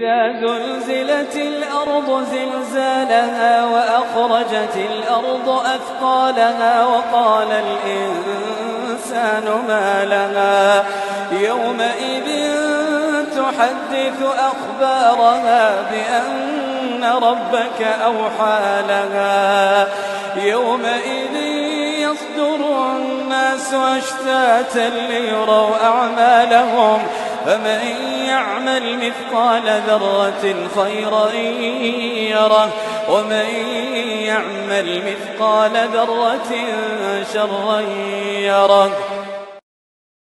إذا زلزلت الأرض زلزالها وأخرجت الأرض أثقالها وقال الإنسان ما لها يومئذ تحدث أخبارها بأن ربك أوحى لها يومئذ يصدر الناس أشتاتا ليروا أعمالهم فمن يعمل مثقال ذرة خيرا يره ومن يعمل مثقال ذرة شرا يره.